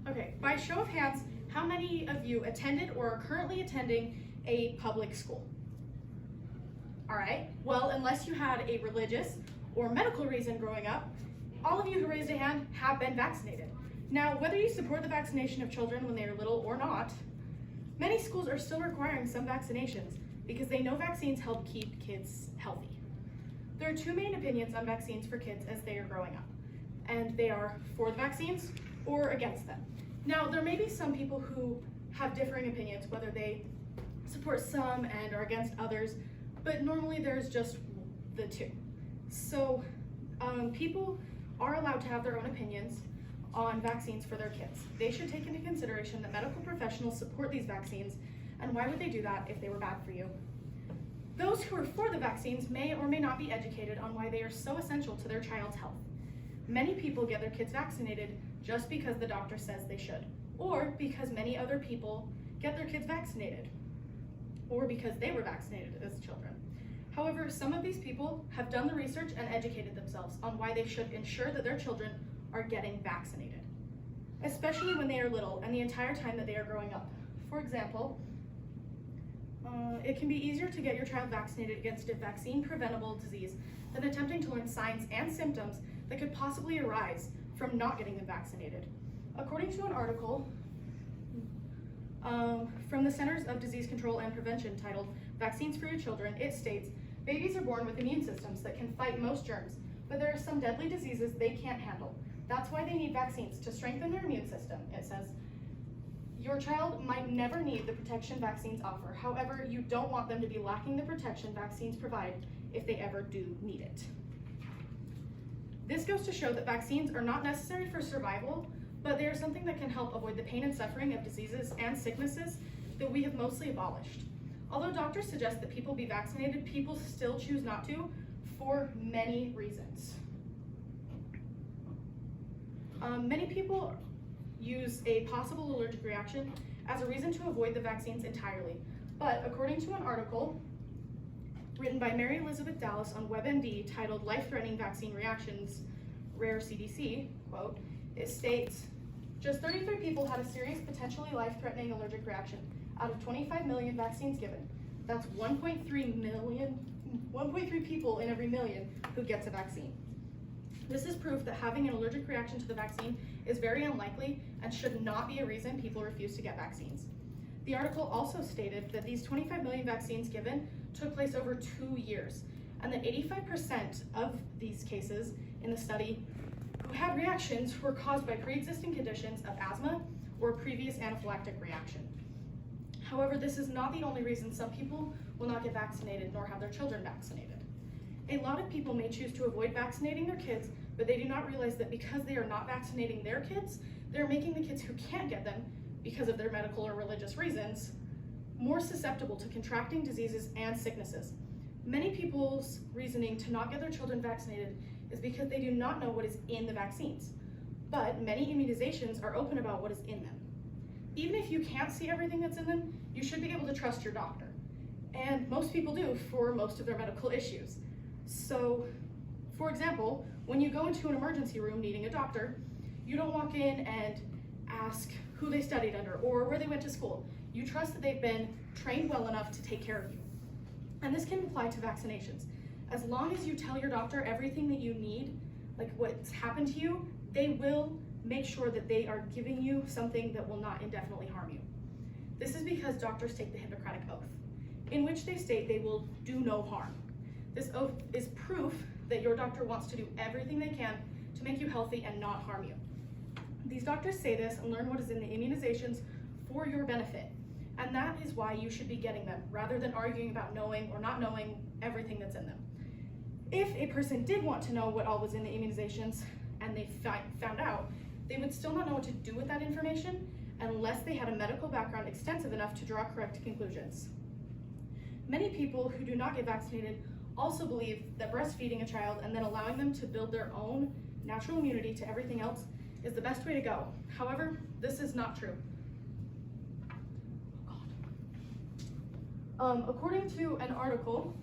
Okay, by show of hands, how many of you attended or are currently attending a public school? All right, well, unless you had a religious or medical reason growing up, all of you who raised a hand have been vaccinated. Now, whether you support the vaccination of children when they are little or not, many schools are still requiring some vaccinations because they know vaccines help keep kids healthy. There are two main opinions on vaccines for kids as they are growing up, and they are for the vaccines or against them. Now, there may be some people who have differing opinions, whether they support some and are against others, but normally there's just the two. So people are allowed to have their own opinions on vaccines for their kids. They should take into consideration that medical professionals support these vaccines, and why would they do that if they were bad for you? Those who are for the vaccines may or may not be educated on why they are so essential to their child's health. Many people get their kids vaccinated just because the doctor says they should, or because many other people get their kids vaccinated, or because they were vaccinated as children. However, some of these people have done the research and educated themselves on why they should ensure that their children are getting vaccinated, especially when they are little and the entire time that they are growing up. For example, it can be easier to get your child vaccinated against a vaccine-preventable disease than attempting to learn signs and symptoms that could possibly arise from not getting them vaccinated. According to an article from the Centers of Disease Control and Prevention titled Vaccines for Your Children, it states, babies are born with immune systems that can fight most germs, but there are some deadly diseases they can't handle. That's why they need vaccines to strengthen their immune system. It says, your child might never need the protection vaccines offer. However, you don't want them to be lacking the protection vaccines provide if they ever do need it. This goes to show that vaccines are not necessary for survival, but they are something that can help avoid the pain and suffering of diseases and sicknesses that we have mostly abolished. Although doctors suggest that people be vaccinated, people still choose not to for many reasons. Many people use a possible allergic reaction as a reason to avoid the vaccines entirely. But according to an article written by Mary Elizabeth Dallas on WebMD titled Life-Threatening Vaccine Reactions, Rare CDC, quote, it states, just 33 people had a serious, potentially life-threatening allergic reaction out of 25 million vaccines given. That's 1.3 people in every million who gets a vaccine. This is proof that having an allergic reaction to the vaccine is very unlikely and should not be a reason people refuse to get vaccines. The article also stated that these 25 million vaccines given took place over 2 years, and that 85% of these cases in the study who had reactions were caused by pre-existing conditions of asthma or previous anaphylactic reaction. However, this is not the only reason some people will not get vaccinated nor have their children vaccinated. A lot of people may choose to avoid vaccinating their kids, but they do not realize that because they are not vaccinating their kids, they're making the kids who can't get them because of their medical or religious reasons more susceptible to contracting diseases and sicknesses. Many people's reasoning to not get their children vaccinated is because they do not know what is in the vaccines, but many immunizations are open about what is in them. Even if you can't see everything that's in them, you should be able to trust your doctor. And most people do for most of their medical issues. So, for example, when you go into an emergency room needing a doctor, you don't walk in and ask who they studied under or where they went to school. You trust that they've been trained well enough to take care of you. And this can apply to vaccinations. As long as you tell your doctor everything that you need, like what's happened to you, they will make sure that they are giving you something that will not indefinitely harm you. This is because doctors take the Hippocratic Oath, in which they state they will do no harm. This oath is proof that your doctor wants to do everything they can to make you healthy and not harm you. These doctors say this and learn what is in the immunizations for your benefit, and that is why you should be getting them, rather than arguing about knowing or not knowing everything that's in them. If a person did want to know what all was in the immunizations and they found out, they would still not know what to do with that information unless they had a medical background extensive enough to draw correct conclusions. Many people who do not get vaccinated also believe that breastfeeding a child and then allowing them to build their own natural immunity to everything else is the best way to go. However, this is not true. According to an article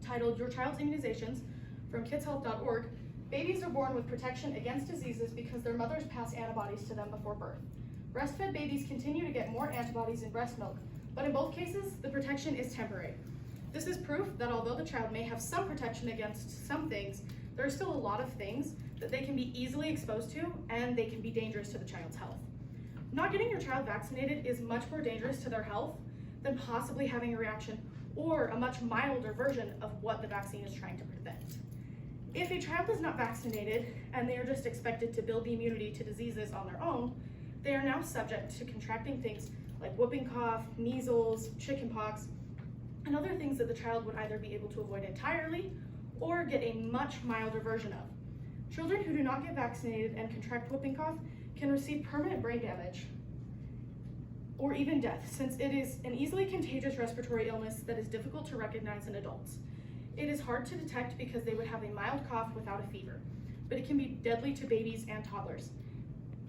titled Your Child's Immunizations from kidshealth.org, Babies are born with protection against diseases because their mothers pass antibodies to them before birth. Breastfed babies continue to get more antibodies in breast milk, but in both cases, the protection is temporary. This is proof that although the child may have some protection against some things, there are still a lot of things that they can be easily exposed to, and they can be dangerous to the child's health. Not getting your child vaccinated is much more dangerous to their health than possibly having a reaction or a much milder version of what the vaccine is trying to prevent. If a child is not vaccinated and they are just expected to build the immunity to diseases on their own, they are now subject to contracting things like whooping cough, measles, chickenpox, and other things that the child would either be able to avoid entirely or get a much milder version of. Children who do not get vaccinated and contract whooping cough can receive permanent brain damage or even death, since it is an easily contagious respiratory illness that is difficult to recognize in adults. It is hard to detect because they would have a mild cough without a fever, but it can be deadly to babies and toddlers.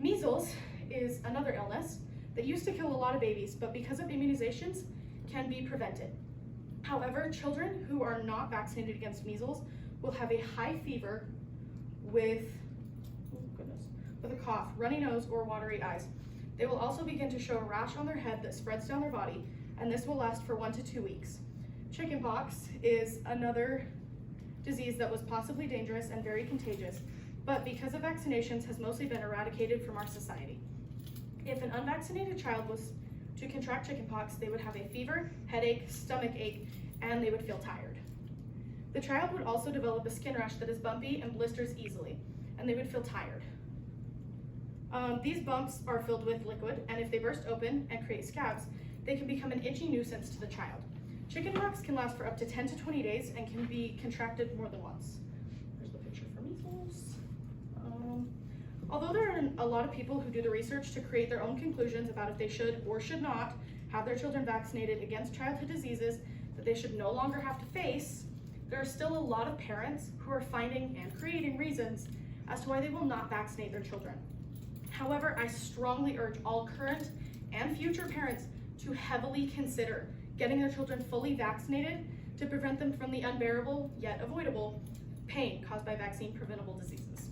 Measles is another illness that used to kill a lot of babies, but because of immunizations can be prevented. However, children who are not vaccinated against measles will have a high fever with a cough, runny nose, or watery eyes. They will also begin to show a rash on their head that spreads down their body, and this will last for 1 to 2 weeks. Chickenpox is another disease that was possibly dangerous and very contagious, but because of vaccinations has mostly been eradicated from our society. If an unvaccinated child was to contract chickenpox, they would have a fever, headache, stomach ache, and they would feel tired. The child would also develop a skin rash that is bumpy and blisters easily, and they would feel tired. These bumps are filled with liquid, and if they burst open and create scabs, they can become an itchy nuisance to the child. Chickenpox can last for up to 10 to 20 days and can be contracted more than once. There's the picture for measles. Although there are a lot of people who do the research to create their own conclusions about if they should or should not have their children vaccinated against childhood diseases that they should no longer have to face, there are still a lot of parents who are finding and creating reasons as to why they will not vaccinate their children. However, I strongly urge all current and future parents to heavily consider getting their children fully vaccinated to prevent them from the unbearable yet avoidable pain caused by vaccine preventable diseases.